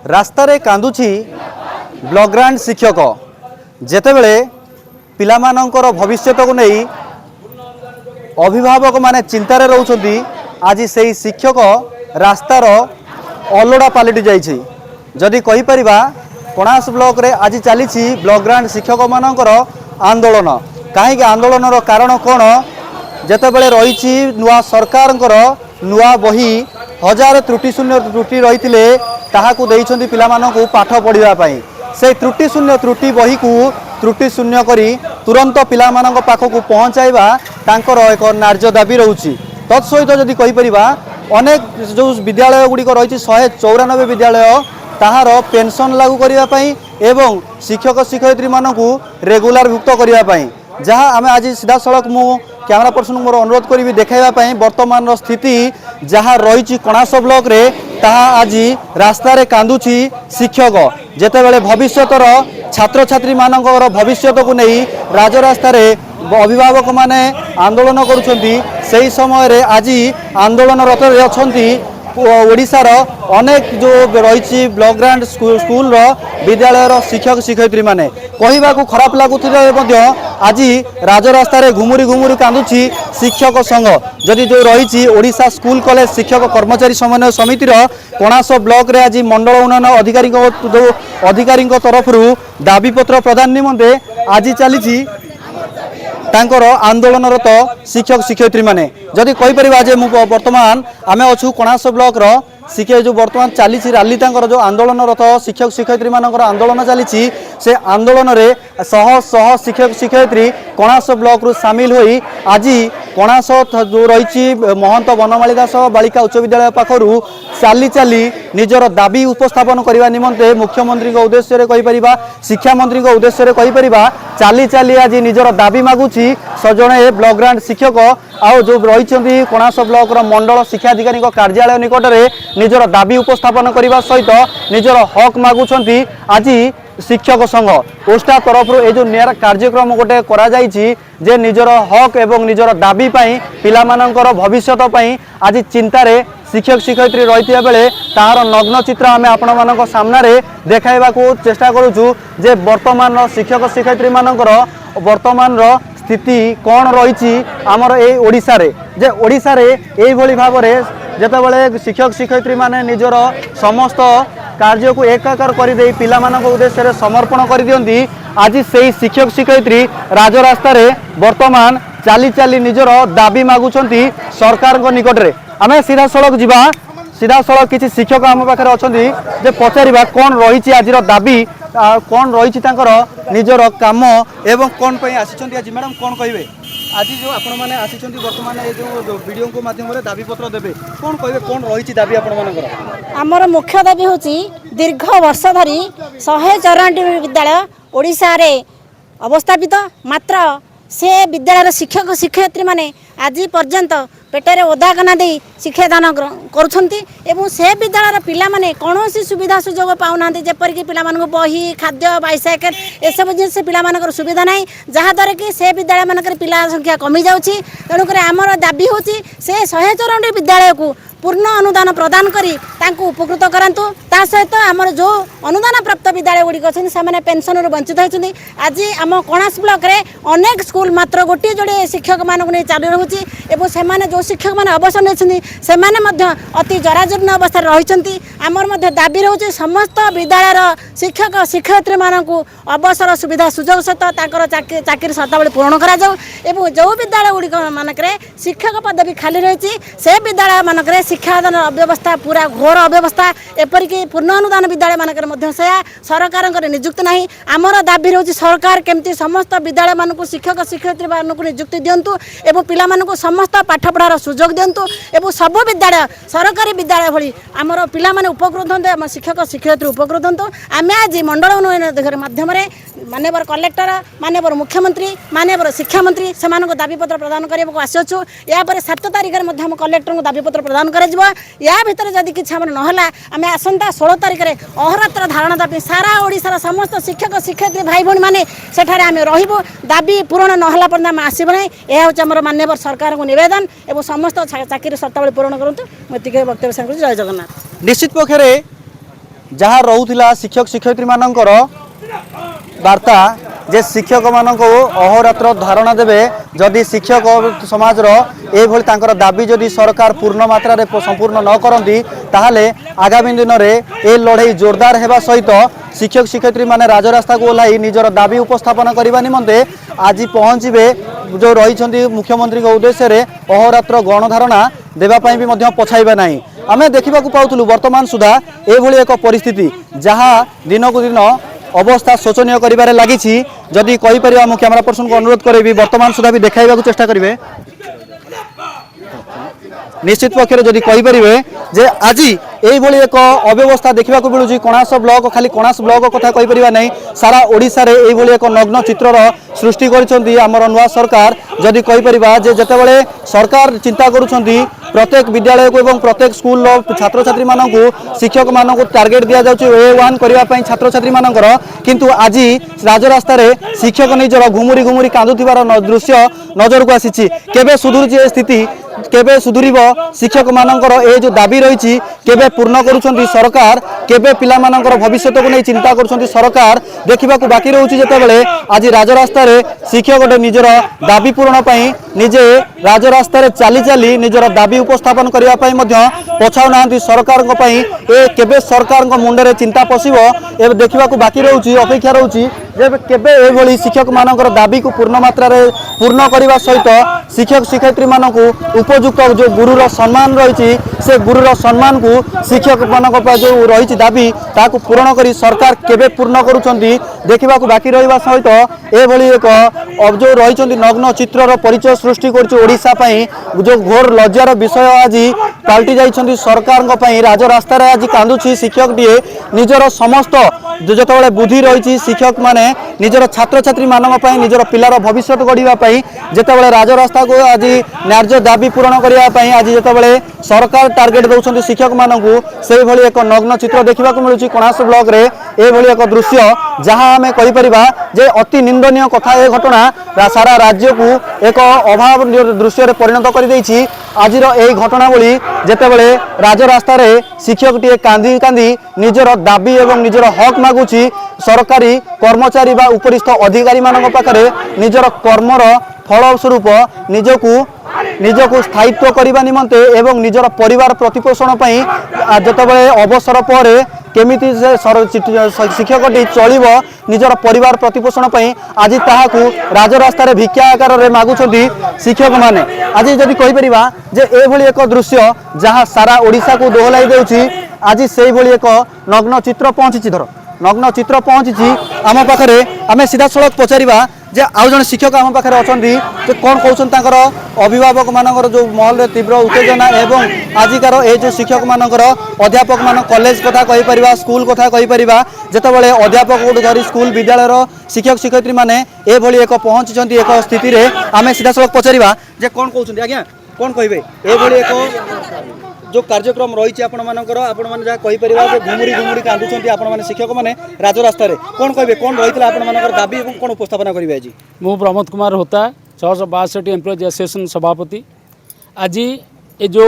रास्तारे कांदुची ब्लॉकग्रांट शिक्षक जेतेबेले पिलामानंकर भविष्य को नहीं अभिभावक माने चिंतार रोचंती आज से शिक्षक रास्तार अलोड़ा पलटि जाइए। जदि कहीपर कणास ब्लॉक रे आज चली ब्लॉकग्रांट शिक्षक मानकर आंदोलन कहीं आंदोलन कारण कौन जेतेबेले रही नुआ सरकार नुआ बही हजार त्रुटि शून्य त्रुटि रही ताहाकू देइछंती पिलामानंकू पाठ पढ़ाई से त्रुटि शून्य त्रुटि बही को त्रुटि शून्य करी तुरंत पिलामानंक पाखकू पहुँचाइबा तांकर एक नार्य दाबी रोची। तत्सहित जदि कहीपर अनेक जो विद्यालय गुड़िक रही 194 विद्यालय ताहार पेंशन लागू करने एवं शिक्षक शिक्षयित्री मानकू रेगुलर भुक्त करने जहाँ आम आज सीधा सड़क मु कैमरा पर्सन मोर अनुरोध करी देखाइबा वर्तमान स्थिति जहाँ रही कणास ब्लॉक रे ताहा आज रास्तार कांदुची शिक्षक जेतेबेले भविष्यतर छात्र छात्री मानकर भविष्य को नहीं राजरास्तार अभिभावक माने आंदोलन करुछंती सही समय रे आज आंदोलनरत अछंती ओडिशार अनेक जो रही ब्लॉकग्रांट स्कूल विद्यालय शिक्षक शिक्षयित्री माने कहवा को खराब लगुले आज राजरास्तार घुमुरी घुमुरी कांदुची शिक्षक संघ जदि जो रही ओडिशा स्कूल कॉलेज शिक्षक कर्मचारी समन्वय समितिर कणास ब्लॉक रे आज मंडल उन्नयन अधिकारी तरफ दाबीपत्र प्रदान निमंते आज चली तांकर आंदोलनरत शिक्षक शिक्षयित्री माने जदि कहीपर जे बर्तमान आम अच्छु कणास ब्लॉक शिक्षा जो बर्तमान चली रैली जो आंदोलनरत शिक्षक शिक्षयित्री मानकर आंदोलन चली से आंदोलन रे शह शह शिक्षक शिक्षयित्री कणास ब्लॉक रु सामिल होई आज कणास जो रही महंत बनमाली दास बालिका उच्च विद्यालय पाखर चाली चाली निजर दाबी उपस्थापन करने निमंते मुख्यमंत्री उद्देश्य कहीपर शिक्षा मंत्री उद्देश्य कहीपर चाली चाली आज निजर दाबी मागुची सजणे ब्लॉकग्रांट शिक्षक आउ जो रही कणास ब्लॉक मंडल शिक्षाधिकारी कार्यालय निकट में निजर दाबी उपस्थापन करने सहित निजर हक मागुंट आज शिक्षक संघ ओस्टा तरफ ये जो निरा कार्यक्रम गोटे करा जे निजर हक एवं निजर दाबी पिलामानंकर भविष्यत आज चिंतार शिक्षक शिक्षयित्री रही बेले तार नग्न चित्र आम आपण सामने देखाइबा चेष्टा करुचु जे वर्तमान शिक्षक शिक्षयित्री मानकर वर्तमान स्थिति कौन रही आमर ए ओडिशा रे जे ओडिशा रे एई भली भाव में जेतेबेले शिक्षक शिक्षयित्री माने निजर समस्त कार्य को एकाकार कर दे पिलामानक उद्देश्य समर्पण कर दियंती आज से शिक्षक शिक्षयित्री राजरास्तार वर्तमान चाली चाली निजर दाबी मागुंट सरकार निकट में आम सीधा सड़क जीवा सीधा सड़क किसी शिक्षक आम पाखे अच्छा पचार कौन रही आज दाबी कौन रही निजर कम एवं कौन आसी आज मैडम कौन कहे आज जो आपण मैंने आसी बर्तमान ये जो वीडियो को माध्यम दाबी पत्र देवे कौन कहे कौन रही दाबी आपण आमर मुख्य दाबी हूँ दीर्घ वर्ष धरी 194 विद्यालय ओडिशा रे अवस्थापित मात्र से विद्यालय शिक्षक शिक्षयित्री माने आज पर्यंत पेटरे ओदा कना दे शिक्षादान करुछंती एवं से विद्यालय पिला माने कौनसी सुविधा सुजोग पाउना जेपरिक पिला मानक बही खाद्य बाइसाइकेल ए सब जिनस पिला मानकर सुविधा नहीं जहाँ द्वारा कि से विद्यालय मानकर पिला संख्या कमी जाउची तेणुकर आमर दाबी होची से 194 विद्यालय को पूर्ण अनुदान प्रदान करी तांको उपकृत करांतु ता सहित आमर जो अनुदान प्राप्त विद्यालय गुड़िक अच्छे से पेंशन वंचित होती आज आम कणास ब्लॉक रे अनेक स्कूल मात्र गोटे जोड़े शिक्षक मानक नहीं चालू रोचे एवं से जो शिक्षक मैंने अवसर नहीं अति जराजीर्ण अवस्था रही आमर दाबी रोचे समस्त विद्यालय शिक्षक शिक्षयित्री मानक अवसर सुविधा सुजोग सहित चाकरी शर्तावली पूरण करा जो विद्यालय गुड़िक मानक शिक्षक पदवी खाली रही से विद्यालय मानक शिक्षादान अव्यवस्था पूरा घोर अव्यवस्था एपरिक पूर्ण अनुदान विद्यालय मानक सरकार निजुक्ति ना आमर दाबी रोचे सरकार केमती समस्त विद्यालय मानक शिक्षक शिक्षयित्री मानक निजुक्ति दिंतु एवं पिला समस्त पाठ पढ़ार सुजोग दिंतु एवं सब विद्यालय सरकारी विद्यालय भली आमर पिला माने उपकृत होते आम शिक्षक शिक्षयित्री उपकृत होतु आम आज मंडल उन्नयन माध्यम मानवर कलेक्टर मानवर मुख्यमंत्री मानवर शिक्षा मंत्री से दाबीपत्र प्रदान करने को आसुँ यापर 7 तारिख में कलेक्टर को दाबीपत्र प्रदान कर या भितर जदि किसी आम ना आम आसंता 16 तारिख में अहरात्र धारणा दाबी सारा ओडिशार समस्त शिक्षक शिक्षयित्री भाई भौणी मैंने सेठारे आम रहिबु दाबी पूरण नहला पर्यंत आम आसबु नहीं यह हूँ आम मानवर सरकार को निवेदन एवं समस्त चाकरी शर्तावली पूरण करूँ मुझे वक्तव्य जय जगन्नाथ। निश्चित पक्षे जहाँ रोला शिक्षक शिक्षयित्री मानकर वार्ता जे शिक्षक मानक अहोरात्र धारणा देवे जदि शिक्षक समाजर एभली तांकर दाबी जदि सरकार पूर्ण मात्रा रे संपूर्ण न करती ताहले आगामी दिन में ए लड़ाई जोरदार हेबा सहित शिक्षक शिक्षयित्री माने राजरास्ता को ओह्लाई निजर दाबी उपस्थापन करने निमंते आज पहुँचे जो रही मुख्यमंत्री उद्देश्य रे अहोरात्र गणधारणा देवाई भी पछाइबा नहीं आमे देखा पाऊँ वर्तमान सुधा एभली एक परिस्थिति जहाँ दिनकू दिन अवस्था शोचनीय करिबारे लागिछि जदि कहि परिबा मु कैमरा पर्सन को अनुरोध करेबी वर्तमान सुधा भी देखाइबा को चेष्टा करिवे निश्चित पक्षरे जदि कहि परिबे जे आज एई भली एक अव्यवस्था देखा मिलूँ कणास ब्लॉक खाली कणास ब्लॉक कथा कहि परिबा नहीं सारा ओडिसा रे एई भली एक नग्न चित्रर सृष्टि करिसंती हमर नुआ सरकार जदि कहि परिबा जे जेतेबेले सरकार चिंता करूछंती प्रत्येक विद्यालय को एवं प्रत्येक स्कूल छात्र छात्री मानकु शिक्षक मानकु टार्गेट दिया जाउछि A1 करिवा पई छात्र छात्री मानकर किंतु आज राजरास्ता रे शिक्षक निजर घुमुरी घुमुरी कांदुथिबार दृश्य नजर को आसीछि केबे सुधुरछि ए स्थिति केबे सुधुरिब शिक्षक मानकर ए जो दाबी रही केबे पूर्ण करूछंती सरकार केबे पिला मानकर भविष्य को नहीं चिंता करूछंती सरकार देखा बाकी रहुछि जेतेबेले आज राजरास्ता रे शिक्षक गोटे निजर दाबी पूरण पई निजे राजरास्ता रे चाली चाली निजर दाबी उपस्थापन करिया पई मध्य पछाउ नांती सरकार को पई ए केबे सरकार को मुंडे रे चिंता पसिबो ए देखा बाकी रहुछि अपेक्षा रहुछि जे केबे ए भली शिक्षक मानकर दाबी को पूर्ण मात्रा रे पूर्ण करबा सहित शिक्षक शिक्षयित्री मानकु उपयुक्त जो गुरुर सम्मान रही से गुरुर सम्मान को शिक्षक मानक जो रही दाबी ताकू पूरण करी सरकार केबे पूर्ण करुछंती देखा बाकी रहिबा सहित एभली एक जो रही नग्न चित्रर परिचय सृष्टि करोडिशा जो घोर लज्जार विषय आज पाल्टी जाइछंती सरकार राजरास्ता आज कांदुछि शिक्षक टीए निजर समस्त जो बुद्धि रही शिक्षक माने निजर छात्र छात्री मानक निजर पिलार भविष्य गढ़ा जितेबाला राजरास्ता को आज न्याय्य दाबी पूरण करने आज जितेबाला सरकार टार्गेट दौरान शिक्षक मानू से भली एक नग्न चित्र देखा मिलूँ कणास ब्लॉक रे एभली एक दृश्य जहाँ आम कहीपर जे अति निंदनीय कथा ए घटना सारा राज्य को एक अभाव दृश्य परिणत कर आज घटनावली जितेबाला राजरास्ता रे शिक्षक टीए कांदी कांदी निजर दाबी एवं निजर हक मागुची सरकारी कर्मचारी बा उपरिस्थ अधिकारी मानक पाखरे निजर कर्मर फलस्वरूप निजको स्थायित्व करने निमंते एवं निजर परिवार प्रतिपोषण जितेबाला अवसर पर केमिति से शिक्षकटी चलिब निजर परिवार प्रतिपोषण आज ताहाकू राजरास्ता रे भिक्षा आकार रे मागुछंती शिक्षक माने आज जदि कहि परिबा जे एभली एक दृश्य जहाँ सारा ओडिशा को दोहलाई देउछि आज से भली एक नग्न चित्र पहुँची धर नग्न चित्र पहुँची आम पाखे आम सीधा सड़क पचारिबा जे आउ जन शिक्षक आम पाखे अछंती जे कोन कहउछन तांकर अभिभावक मानकर जो महल रे तीव्र उत्तेजना एवं आजिकार ए जो शिक्षक मानकर अध्यापक मान कॉलेज कथा कहि परिबा स्कूल कथा कहि परिबा जेतेबेले अध्यापक को धरी स्कूल विद्यालय शिक्षक शिक्षयित्री माने ए भली एक पहुँची एक स्थिति रे आम सीधा सड़क पचारिबा जे कोन कहउछन आज्ञा कोन कहिबे ए भली एक जो कार्यक्रम रही आपण मानकर आपण माने जा कहि परिबा जे घुमुरी घुमुरी कांदुछंती आपण माने शिक्षक माने राजरास्ता रे कोन कहबे कोन रहितला आपण मानकर दाबी एवं कोन उपस्थापना करिवे आज मु प्रमोद कुमार होता 662 एम्प्लॉयज एसोसिएशन सभापति आज ये जो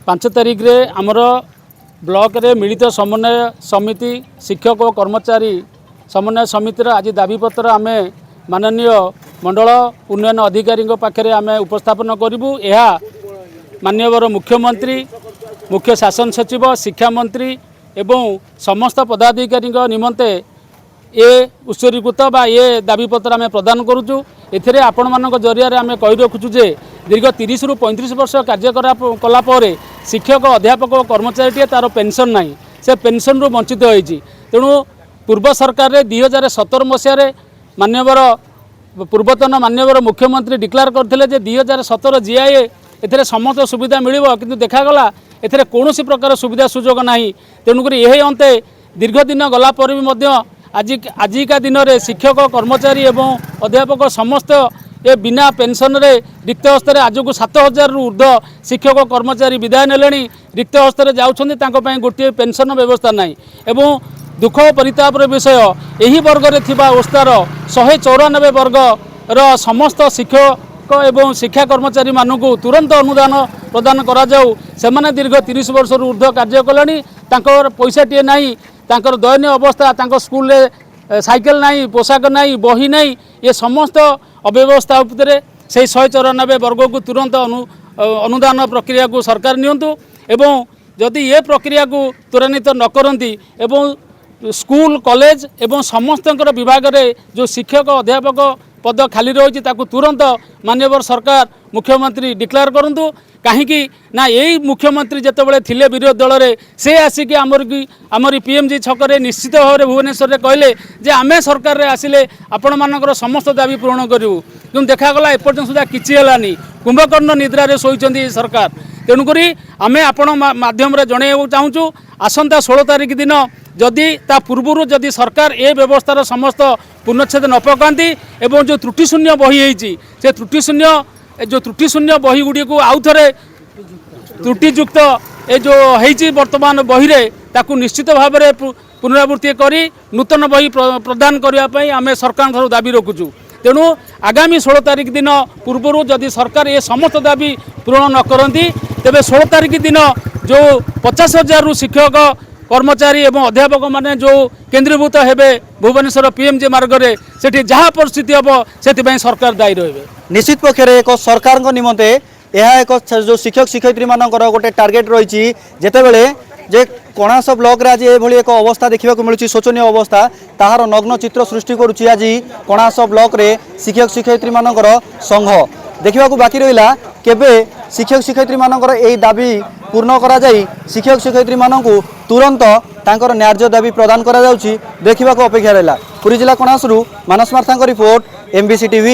5 तारिख रे आमर ब्लॉक रे मिलित समन्वय समिति शिक्षक और कर्मचारी समन्वय समितिर आज दाबीपत्र आम माननीय मंडल उन्नयन अधिकारी पाखे आम उपस्थापन करूँ यह माननीय मुख्यमंत्री मुख्य शासन सचिव शिक्षा मंत्री एवं समस्त पदाधिकारी निमंते ये उत्सर्गीकृत बा ये दाबीपत्र आम प्रदान करुचु एथिरे आपण मानक जरिया आम कही रखुचु जे दीर्घ 30 रु 35 वर्ष कार्य कलापर शिक्षक अध्यापक कर्मचारी तार पेंशन नहीं से पेंशन रु वंचित होइछि तेणु पूर्व सरकार 2017 मसीह माननीय पूर्वतन माननीय मुख्यमंत्री डिक्लेयर करथिले जे 2017 जीआईए एथिरे समस्त सुविधा मिलिबो किंतु देखागला एथिरे कौनसी प्रकार सुविधा सुजोग नहीं तेणुक यही अंते दीर्घ दिन गला पर भी आजिका दिन में शिक्षक कर्मचारी एवं अध्यापक समस्त ये बिना पेंशन रे रिक्त हस्तर आज को 7000 रु ऊर्ध्व शिक्षक कर्मचारी विदाय नेले रिक्त हस्तर जाऊँगी गोटे पेंशन व्यवस्था नहीं एवं दुख परितापर विषय यही वर्ग रे थिबा अवस्थार 194 वर्ग समस्त शिक्षक एवं शिक्षा कर्मचारी मानू तुरंत अनुदान प्रदान करा जाऊ सेमाने दीर्घ 30 वर्ष ऊर्ध्व कार्य कले पैसा टे ना दयनीय अवस्था स्कूल साइकेल ना पोशाक ना बही ना ये समस्त अव्यवस्था उपरे से 194 वर्ग को तुरंत अनुदान प्रक्रिया को सरकार नियंतु एवं जदि ये प्रक्रिया को त्वरान्वित न करती एवं स्कूल कॉलेज एवं समस्त विभाग में जो शिक्षक अध्यापक पद खाली रही तुरंत माननीय सरकार मुख्यमंत्री डिक्लेयर करूँ कहीं ना यही मुख्यमंत्री जितेबाला थिले विरोधी दल में से आसिक आमरी पीएमजी छकरे निश्चित भाव में भुवनेश्वर में कहले जे आमे सरकार रे आसिले आपण मानकर समस्त दाबी पूरण करूँ कि देखागला एपर्तन सुधा किसी है कुंभकर्ण निद्रा रे शोइचंदी सरकार तेणुक आमे आपण माध्यम जनइबा चाहूँ आसंता 16 तारिख दिन जदि ता पूर्वर जदि सरकार ए व्यवस्थार समस्त पूर्णच्छेद न पकाती एवं जो त्रुटिशून्य बही होती से त्रुटिशून्य बही गुड़ी को आउ थे त्रुटियुक्त ए जो होती वर्तमान बही रे ताकू निश्चित भाव में पुनरावृत्ति करी नूतन बही प्रदान करने आम सरकार दाबी रखुचु तेणु आगामी 16 तारिख दिन पूर्वर जदि सरकार ये समस्त दाबी पूरण न करती तेरे 16 तारिख दिन जो 50,000 रु शिक्षक कर्मचारी एवं अध्यापक माने जो केंद्रीभूत हेबे भुवनेश्वर पीएमजी मार्ग में सेठी जहाँ परिस्थिति हम से सरकार दायी रहे निश्चित पक्षे एक सरकार निमंते यह एक जो शिक्षक शिक्षयित्री मानकर गोटे टार्गेट रही जितेबले जे कणास ब्लॉक रे आज एभली एक अवस्था देखा मिलूँ शोचनीय अवस्था ताहार नग्न चित्र सृष्टि करुच्ची आज कणास ब्लॉक रे शिक्षक शिक्षयित्री मानकर संघ देखा बाकी रहा केबे शिक्षक शिक्षयित्री मानकर यही दाबी पूर्ण करा जाई शिक्षक शिक्षयित्री मानकु तुरंत तांकर न्याय्य दाबी प्रदान करा जाउची देखिबाको अपेक्षा रहा पुरी जिला कणासरू मानस मार्थांक रिपोर्ट एमबीसी टीवी।